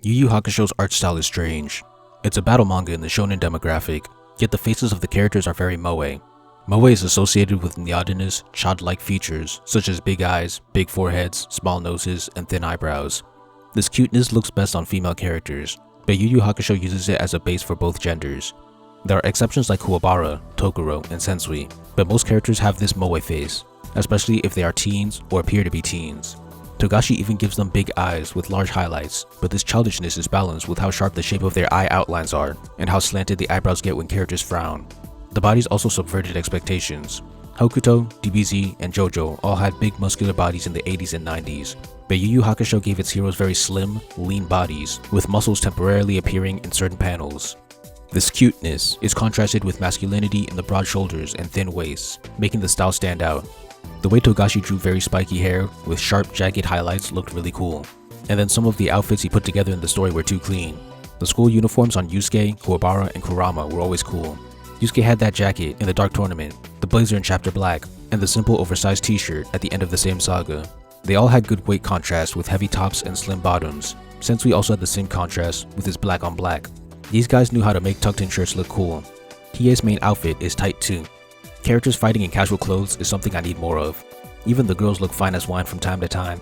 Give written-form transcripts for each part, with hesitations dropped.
Yu Yu Hakusho's art style is strange. It's a battle manga in the shonen demographic, yet the faces of the characters are very moe. Moe is associated with neotenous, childlike features such as big eyes, big foreheads, small noses, and thin eyebrows. This cuteness looks best on female characters, but Yu Yu Hakusho uses it as a base for both genders. There are exceptions like Kuwabara, Toguro, and Sensui, but most characters have this moe face, especially if they are teens or appear to be teens. Togashi even gives them big eyes with large highlights, but this childishness is balanced with how sharp the shape of their eye outlines are and how slanted the eyebrows get when characters frown. The bodies also subverted expectations. Hokuto, DBZ, and JoJo all had big muscular bodies in the 80s and 90s, but Yu Yu Hakusho gave its heroes very slim, lean bodies, with muscles temporarily appearing in certain panels. This cuteness is contrasted with masculinity in the broad shoulders and thin waists, making the style stand out. The way Togashi drew very spiky hair with sharp, jagged highlights looked really cool. And then some of the outfits he put together in the story were too clean. The school uniforms on Yusuke, Kuwabara, and Kurama were always cool. Yusuke had that jacket in the Dark Tournament, the blazer in Chapter Black, and the simple oversized t-shirt at the end of the same saga. They all had good weight contrast with heavy tops and slim bottoms. Sensui also had the same contrast with his black on black. These guys knew how to make tucked in shirts look cool. Hiei's main outfit is tight too. Characters fighting in casual clothes is something I need more of. Even the girls look fine as wine from time to time.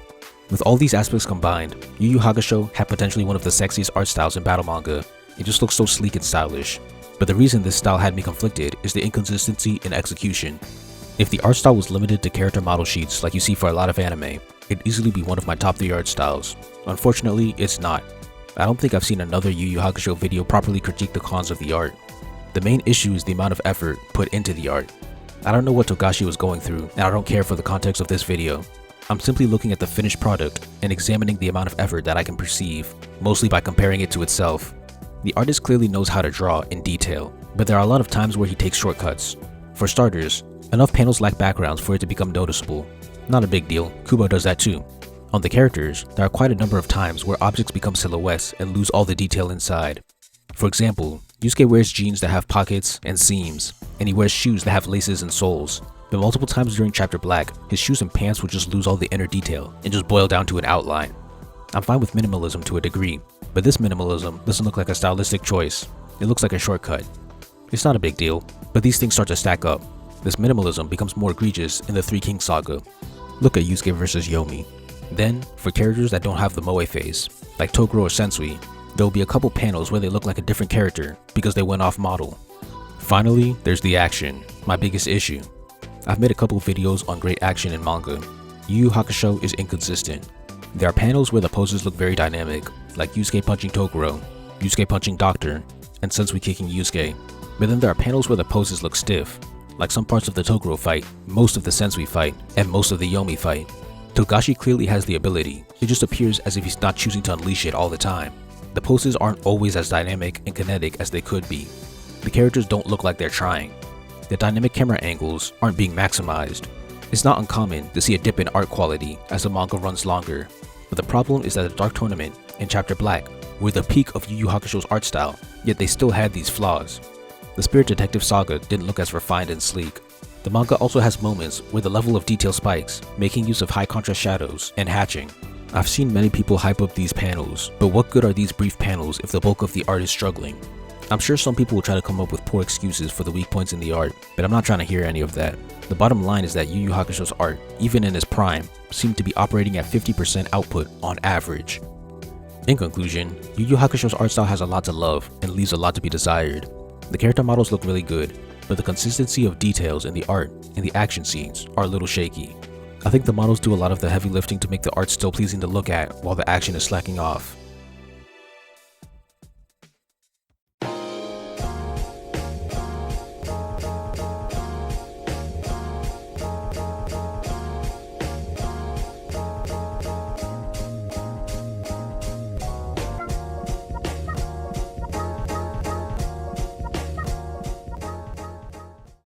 With all these aspects combined, Yu Yu Hakusho had potentially one of the sexiest art styles in battle manga. It just looks so sleek and stylish. But the reason this style had me conflicted is the inconsistency in execution. If the art style was limited to character model sheets like you see for a lot of anime, it'd easily be one of my top 3 art styles. Unfortunately, it's not. I don't think I've seen another Yu Yu Hakusho video properly critique the cons of the art. The main issue is the amount of effort put into the art. I don't know what Togashi was going through, and I don't care for the context of this video. I'm simply looking at the finished product and examining the amount of effort that I can perceive, mostly by comparing it to itself. The artist clearly knows how to draw in detail, but there are a lot of times where he takes shortcuts. For starters, enough panels lack backgrounds for it to become noticeable. Not a big deal, Kubo does that too. On the characters, there are quite a number of times where objects become silhouettes and lose all the detail inside. For example, Yusuke wears jeans that have pockets and seams, and he wears shoes that have laces and soles. But multiple times during Chapter Black, his shoes and pants would just lose all the inner detail and just boil down to an outline. I'm fine with minimalism to a degree, but this minimalism doesn't look like a stylistic choice. It looks like a shortcut. It's not a big deal, but these things start to stack up. This minimalism becomes more egregious in the Three Kings saga. Look at Yusuke vs Yomi. Then, for characters that don't have the moe face, like Toguro or Sensui, there will be a couple panels where they look like a different character because they went off model. Finally, there's the action, my biggest issue. I've made a couple videos on great action in manga. Yu Yu Hakusho is inconsistent. There are panels where the poses look very dynamic, like Yusuke punching Toguro, Yusuke punching Doctor, and Sensui kicking Yusuke. But then there are panels where the poses look stiff, like some parts of the Toguro fight, most of the Sensui fight, and most of the Yomi fight. Togashi clearly has the ability, it just appears as if he's not choosing to unleash it all the time. The poses aren't always as dynamic and kinetic as they could be. The characters don't look like they're trying. The dynamic camera angles aren't being maximized. It's not uncommon to see a dip in art quality as the manga runs longer, but the problem is that the Dark Tournament and Chapter Black were the peak of Yu Yu Hakusho's art style, yet they still had these flaws. The Spirit Detective saga didn't look as refined and sleek. The manga also has moments where the level of detail spikes, making use of high contrast shadows and hatching. I've seen many people hype up these panels, but what good are these brief panels if the bulk of the art is struggling? I'm sure some people will try to come up with poor excuses for the weak points in the art, but I'm not trying to hear any of that. The bottom line is that Yu Yu Hakusho's art, even in its prime, seemed to be operating at 50% output on average. In conclusion, Yu Yu Hakusho's art style has a lot to love and leaves a lot to be desired. The character models look really good, but the consistency of details in the art and the action scenes are a little shaky. I think the models do a lot of the heavy lifting to make the art still pleasing to look at while the action is slacking off.